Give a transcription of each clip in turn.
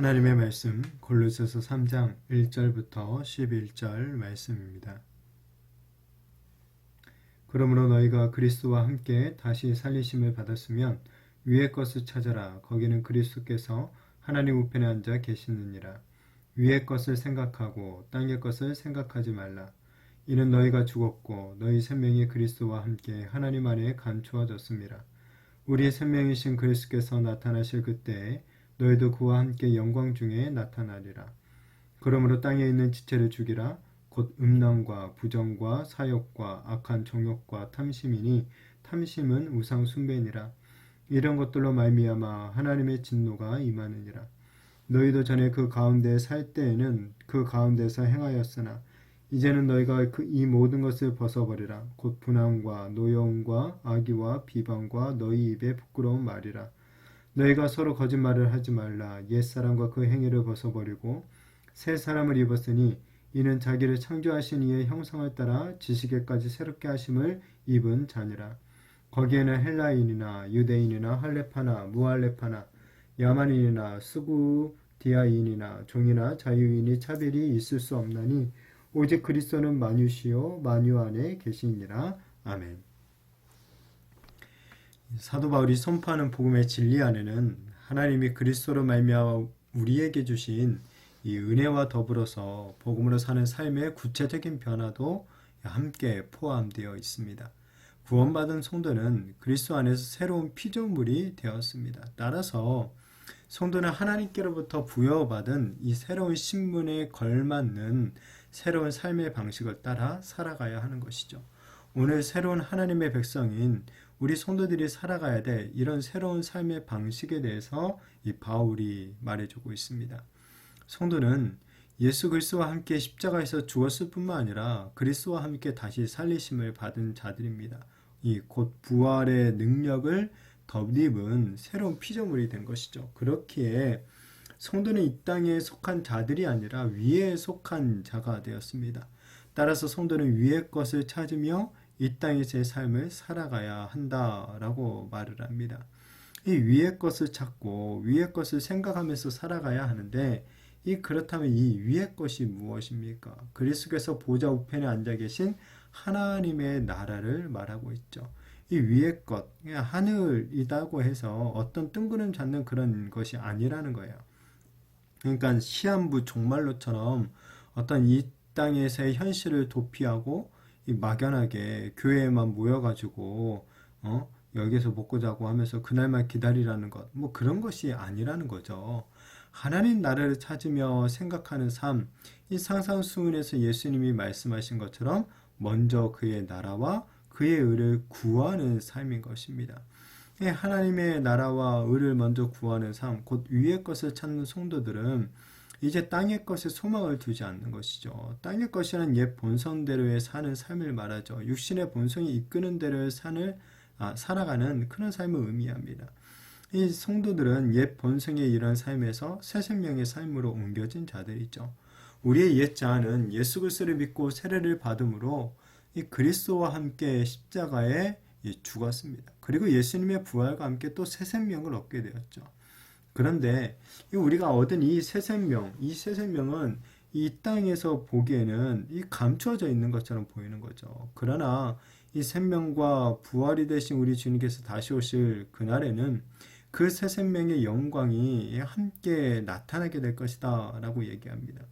하나님의 말씀 골로새서 3장 1절부터 11절 말씀입니다. 그러므로 너희가 그리스도와 함께 다시 살리심을 받았으면 위의 것을 찾아라. 거기는 그리스도께서 하나님 우편에 앉아 계시느니라. 위의 것을 생각하고 땅의 것을 생각하지 말라. 이는 너희가 죽었고 너희 생명이 그리스도와 함께 하나님 안에 감추어졌습니다. 우리의 생명이신 그리스도께서 나타나실 그때에 너희도 그와 함께 영광 중에 나타나리라. 그러므로 땅에 있는 지체를 죽이라. 곧 음란과 부정과 사욕과 악한 정욕과 탐심이니 탐심은 우상 숭배니라. 이런 것들로 말미암아 하나님의 진노가 임하느니라. 너희도 전에 그 가운데 살 때에는 그 가운데서 행하였으나 이제는 너희가 이 모든 것을 벗어버리라. 곧 분함과 노여움과 악의와 비방과 너희 입에 부끄러운 말이라. 너희가 서로 거짓말을 하지 말라. 옛사람과 그 행위를 벗어버리고 새 사람을 입었으니 이는 자기를 창조하신 이의 형상을 따라 지식에까지 새롭게 하심을 입은 자니라. 거기에는 헬라인이나 유대인이나 할레파나 무할레파나 야만인이나 스구디아인이나 종이나 자유인이 차별이 있을 수 없나니 오직 그리스도는 만유시요 만유 안에 계시니라. 아멘. 사도 바울이 선포하는 복음의 진리 안에는 하나님이 그리스도로 말미암아 우리에게 주신 이 은혜와 더불어서 복음으로 사는 삶의 구체적인 변화도 함께 포함되어 있습니다. 구원받은 성도는 그리스도 안에서 새로운 피조물이 되었습니다. 따라서 성도는 하나님께로부터 부여받은 이 새로운 신분에 걸맞는 새로운 삶의 방식을 따라 살아가야 하는 것이죠. 오늘 새로운 하나님의 백성인 우리 성도들이 살아가야 될 이런 새로운 삶의 방식에 대해서 이 바울이 말해주고 있습니다. 성도는 예수 그리스도와 함께 십자가에서 죽었을 뿐만 아니라 그리스도와 함께 다시 살리심을 받은 자들입니다. 이 곧 부활의 능력을 덧입은 새로운 피조물이 된 것이죠. 그렇기에 성도는 이 땅에 속한 자들이 아니라 위에 속한 자가 되었습니다. 따라서 성도는 위의 것을 찾으며 이 땅에서의 삶을 살아가야 한다라고 말을 합니다. 이 위의 것을 찾고 위의 것을 생각하면서 살아가야 하는데 그렇다면 이 위의 것이 무엇입니까? 그리스도께서 보좌 우편에 앉아 계신 하나님의 나라를 말하고 있죠. 이 위의 것, 하늘이라고 해서 어떤 뜬구름 잡는 그런 것이 아니라는 거예요. 그러니까 시한부 종말로처럼 어떤 이 땅에서의 현실을 도피하고 막연하게 교회에만 모여가지고 여기서 먹고 자고 하면서 그날만 기다리라는 것, 뭐 그런 것이 아니라는 거죠. 하나님 나라를 찾으며 생각하는 삶, 이 상상수훈에서 예수님이 말씀하신 것처럼 먼저 그의 나라와 그의 의를 구하는 삶인 것입니다. 하나님의 나라와 의를 먼저 구하는 삶, 곧 위의 것을 찾는 성도들은 이제 땅의 것에 소망을 두지 않는 것이죠. 땅의 것이란 옛 본성대로의 사는 삶을 말하죠. 육신의 본성이 이끄는 대로의 살아가는 그런 삶을 의미합니다. 이 성도들은 옛 본성의 이런 삶에서 새 생명의 삶으로 옮겨진 자들이죠. 우리의 옛 자아는 예수 그리스도를 믿고 세례를 받음으로 이 그리스도와 함께 십자가에 죽었습니다. 그리고 예수님의 부활과 함께 또 새 생명을 얻게 되었죠. 그런데 우리가 얻은 이 새 생명은 이 땅에서 보기에는 감추어져 있는 것처럼 보이는 거죠. 그러나 이 생명과 부활이 되신 우리 주님께서 다시 오실 그날에는 그 새 생명의 영광이 함께 나타나게 될 것이다 라고 얘기합니다.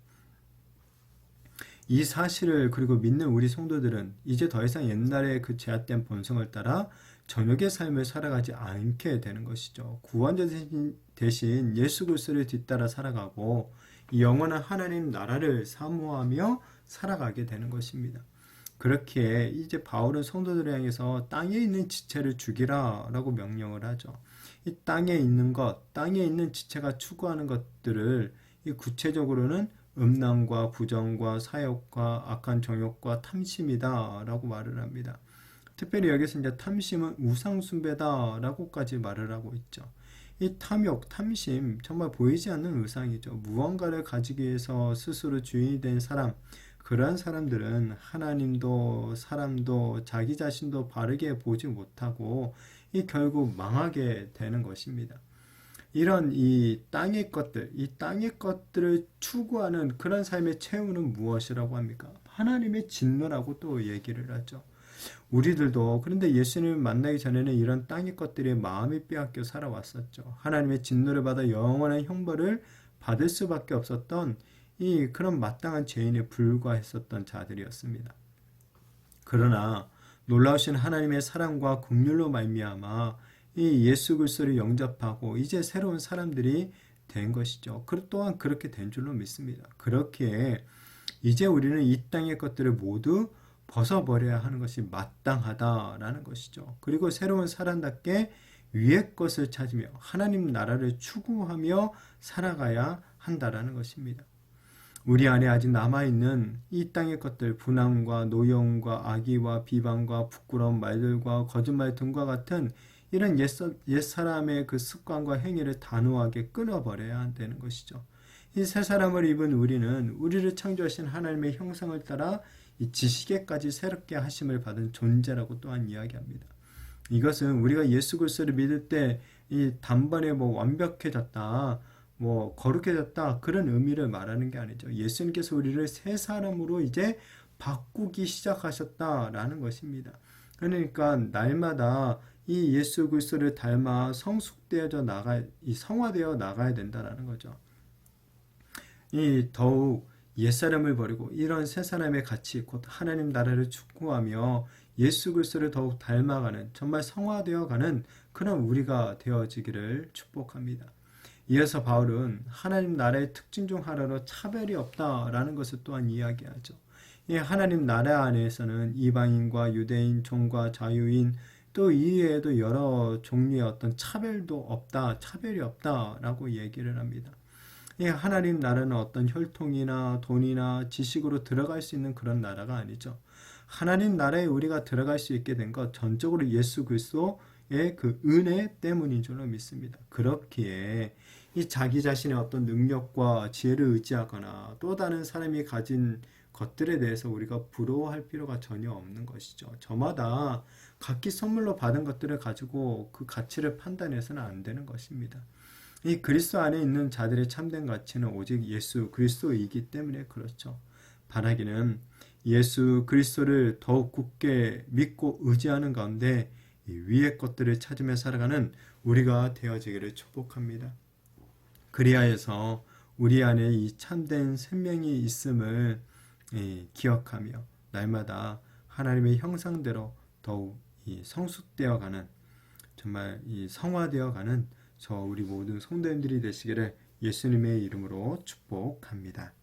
이 사실을 그리고 믿는 우리 성도들은 이제 더 이상 옛날의 그 죄악된 본성을 따라 정욕의 삶을 살아가지 않게 되는 것이죠. 구원자 대신 예수 그리스도를 뒤따라 살아가고 영원한 하나님 나라를 사모하며 살아가게 되는 것입니다. 그렇기에 이제 바울은 성도들을 향해서 땅에 있는 지체를 죽이라 라고 명령을 하죠. 이 땅에 있는 것, 땅에 있는 지체가 추구하는 것들을 구체적으로는 음란과 부정과 사욕과 악한 정욕과 탐심이다 라고 말을 합니다. 특별히 여기서 이제 탐심은 우상숭배다 라고까지 말을 하고 있죠. 이 탐욕, 탐심 정말 보이지 않는 우상이죠. 무언가를 가지기 위해서 스스로 주인이 된 사람, 그러한 사람들은 하나님도 사람도 자기 자신도 바르게 보지 못하고 결국 망하게 되는 것입니다. 이런 이 땅의 것들을 추구하는 그런 삶의 채우는 무엇이라고 합니까? 하나님의 진노라고 또 얘기를 하죠. 우리들도 그런데 예수님을 만나기 전에는 이런 땅의 것들에 마음이 빼앗겨 살아왔었죠. 하나님의 진노를 받아 영원한 형벌을 받을 수밖에 없었던 이 그런 마땅한 죄인에 불과했었던 자들이었습니다. 그러나 놀라우신 하나님의 사랑과 긍휼로 말미암아 이 예수 그리스도를 영접하고 이제 새로운 사람들이 된 것이죠. 또한 그렇게 된 줄로 믿습니다. 그렇기에 이제 우리는 이 땅의 것들을 모두 벗어버려야 하는 것이 마땅하다라는 것이죠. 그리고 새로운 사람답게 위의 것을 찾으며 하나님 나라를 추구하며 살아가야 한다라는 것입니다. 우리 안에 아직 남아있는 이 땅의 것들, 분함과 노여움과 악의와 비방과 부끄러운 말들과 거짓말 등과 같은 이런 옛사람의 그 습관과 행위를 단호하게 끊어버려야 한다는 것이죠. 이 새 사람을 입은 우리는 우리를 창조하신 하나님의 형상을 따라 이 지식에까지 새롭게 하심을 받은 존재라고 또한 이야기합니다. 이것은 우리가 예수 그리스도를 믿을 때 이 단번에 완벽해졌다, 거룩해졌다 그런 의미를 말하는 게 아니죠. 예수님께서 우리를 새 사람으로 이제 바꾸기 시작하셨다라는 것입니다. 그러니까 날마다 이 예수 그리스도를 닮아 성화되어 나가야 된다라는 거죠. 이 더욱 옛사람을 버리고 이런 새 사람의 가치 곧 하나님 나라를 추구하며 예수 그리스도를 더욱 닮아가는 정말 성화되어가는 그런 우리가 되어지기를 축복합니다. 이어서 바울은 하나님 나라의 특징 중 하나로 차별이 없다라는 것을 또한 이야기하죠. 이 하나님 나라 안에서는 이방인과 유대인, 종과 자유인 또 이외에도 여러 종류의 어떤 차별이 없다라고 얘기를 합니다. 이 하나님 나라는 어떤 혈통이나 돈이나 지식으로 들어갈 수 있는 그런 나라가 아니죠. 하나님 나라에 우리가 들어갈 수 있게 된 것 전적으로 예수 그리스도의 그 은혜 때문인 줄로 믿습니다. 그렇기에 이 자기 자신의 어떤 능력과 지혜를 의지하거나 또 다른 사람이 가진 것들에 대해서 우리가 부러워할 필요가 전혀 없는 것이죠. 저마다 각기 선물로 받은 것들을 가지고 그 가치를 판단해서는 안 되는 것입니다. 이 그리스도 안에 있는 자들의 참된 가치는 오직 예수 그리스도이기 때문에 그렇죠. 바라기는 예수 그리스도를 더욱 굳게 믿고 의지하는 가운데 이 위의 것들을 찾으며 살아가는 우리가 되어지기를 축복합니다. 그리하여서 우리 안에 이 참된 생명이 있음을 기억하며 날마다 하나님의 형상대로 더욱 이 성숙되어가는 정말 이 성화되어가는 저 우리 모든 성도님들이 되시기를 예수님의 이름으로 축복합니다.